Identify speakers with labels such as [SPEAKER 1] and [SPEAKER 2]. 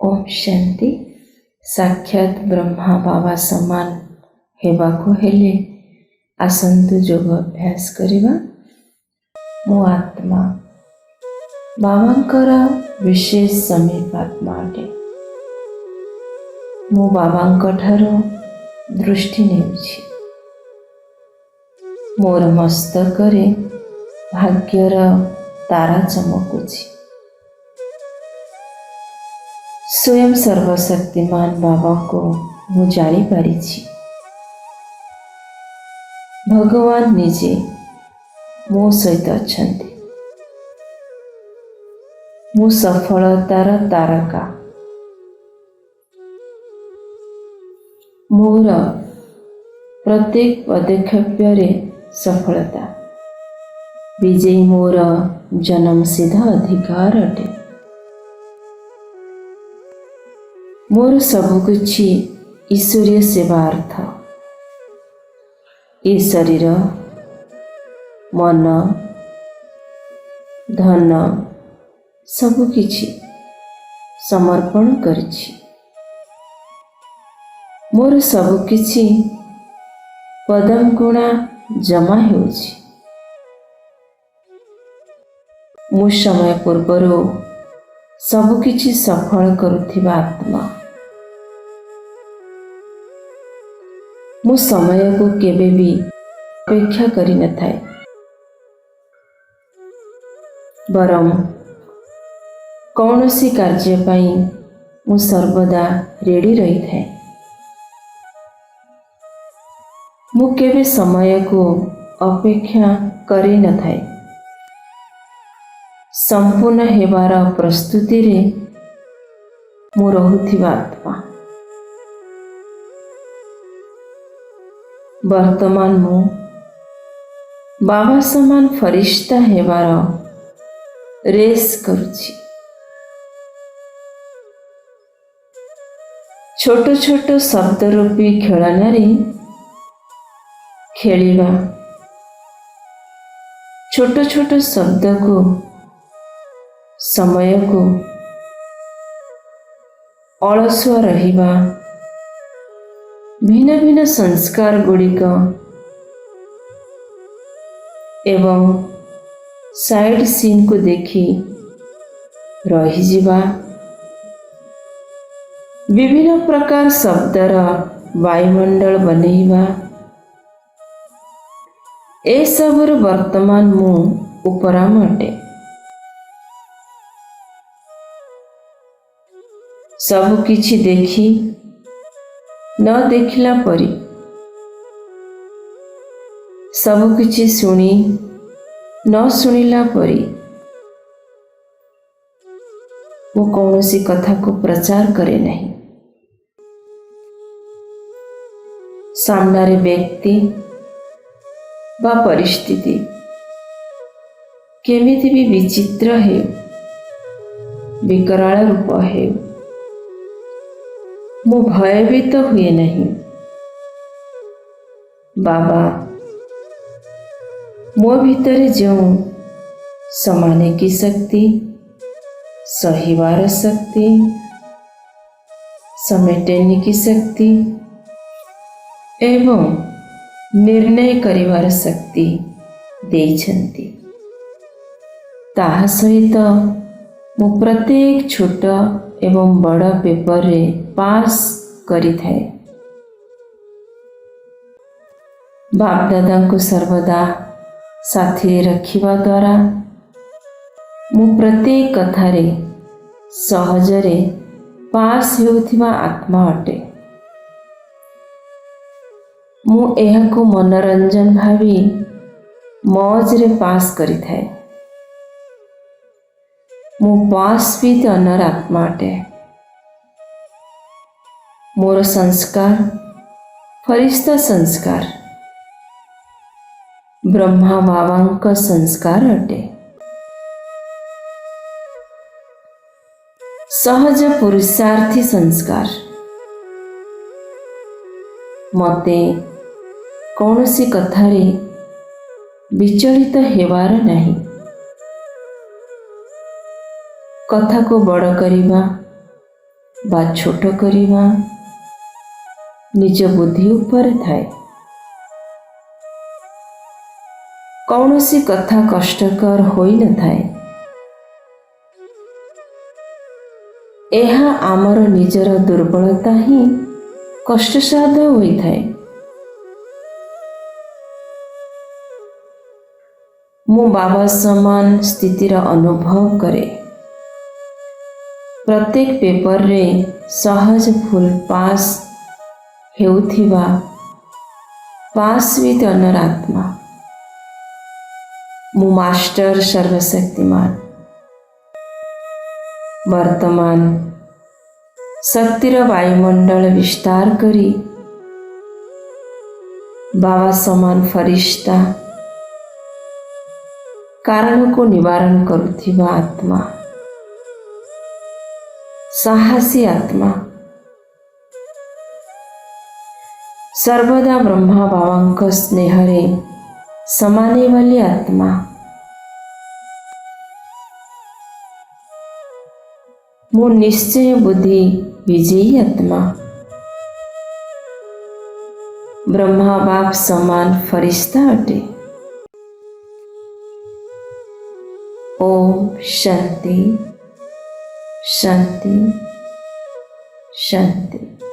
[SPEAKER 1] ओम शांति। साक्षात ब्रह्मा बाबा समान हेबाकु हेले आसंतु जोग अभ्यास करिबा। मो आत्मा बाबांकर विशेष समीप आत्मा अटे। मो बाबांक ठारो दृष्टि नेउछि। मोर मस्तकरे भाग्यर तारा चमकुछि। स्वयं सर्वशक्तिमान बाबा को मु जानी पारिछि। भगवान निजे मो सहित अछंती। मु सफलतार तारका। मोर प्रत्येक पदक्षेप सफलता विजयी मोर जन्मसिद्ध अधिकार अटे। मोर सबकिछि ईश्वरीय सेवार्थ। ए शरीर मन धन सबकिछि समर्पण करिछि। मोर सबकिछि पदम गुणा जमा हेउछि। मु समय पूर्वरु सबकिछि सफल करुथिबा आत्मा। मु समय को केबे भी अपेक्षा करि न थाए, बरम कौनसी कार्य पाई मु सर्वदा रेडी रही थाए। मु केबे समय को अपेक्षा करि न थाए। संपूर्ण हेबार प्रस्तुति रे मु रहुथिबा आत्मा। वर्तमान मु बाबा समान फरिश्ता हेबार रेस करुछि। छोट छोट शब्द रूपी खेलनारे खेलिबा। छोट छोट शब्द को समय को अलसुआ रहिबा। भिन्न भिन्न संस्कार गुड़िक एवं साइड सीन को देखी रहीजिबा। विभिन्न प्रकार शब्दर वायुमंडल बनैबा। ए सबुर वर्तमान मु उपराम अटे। सब किछि देखी न देखिला परी, सब किछि सुनी न सुनिला परी मु कौनसी कथा को प्रचार करे नहीं। सामनारे व्यक्ति बा परिस्थिति केमिति भी विचित्र है, विकराल रूप है, मु भयभीत हुए नहीं। बाबा मो भीतर जो समाने की शक्ति, सहीवार शक्ति, समेटने की शक्ति एवं निर्णय करिवार शक्ति देइछन्ति। ताहा सहित मु प्रत्येक छोट एवं बड़ पेपर रे पास करी थाए। बाप दादा को सर्वदा साथी रखिबा द्वारा मु प्रत्येक कथारे सहजरे पास हेउथिबा आत्मा अटे। मु एहाको मनोरंजन भावी मौज रे पास करी थाए। मु पास विथ ऑनर आत्मा अटे। मोर संस्कार फरिश्ता संस्कार ब्रह्मा बाबांक संस्कार अटे। सहज पुरुषार्थी संस्कार। मते कौनसी कथारे विचलित हेबार नहीं। कथा को बड़ करिबा ବା ଛୋଟ କରିବା ନିଜ ବୁଦ୍ଧି ଉପରେ ଥାଏ। କୌଣସି କଥା କଷ୍ଟକର ହୋଇନଥାଏ। ଏହା ଆମର ନିଜର ଦୁର୍ବଳତା ହିଁ କଷ୍ଟସାଧ୍ୟ ହୋଇଥାଏ। ମୁଁ ବାବା ସମାନ ସ୍ଥିତିର ଅନୁଭବ କରେ। ପ୍ରତ୍ୟେକ ପେପରରେ ସହଜ ଫୁଲ ପାସ୍ ହେଉଥିବା ପାସ୍ ବିତ୍ ଅନର ଆତ୍ମା। ମୁଁ ମାଷ୍ଟର ସର୍ବଶକ୍ତିମାନ। ବର୍ତ୍ତମାନ ଶକ୍ତିର ବାୟୁମଣ୍ଡଳ ବିସ୍ତାର କରି ବାବା ସମାନ ଫରିସ୍ତା କାରଣକୁ ନିବାରଣ କରୁଥିବା ଆତ୍ମା, ସାହସୀ ଆତ୍ମା, ସର୍ବଦା ବ୍ରହ୍ମା ବାବାଙ୍କ ସ୍ନେହରେ ସମାନେ ବୋଲି ଆତ୍ମା। ମୁଁ ନିଶ୍ଚୟ ବୁଦ୍ଧି ବିଜୟୀ ଆତ୍ମା। ବ୍ରହ୍ମା ବାପ ସମାନ ଫରିସ୍ତା ଅଟେ। ओम शांति शांति शांति।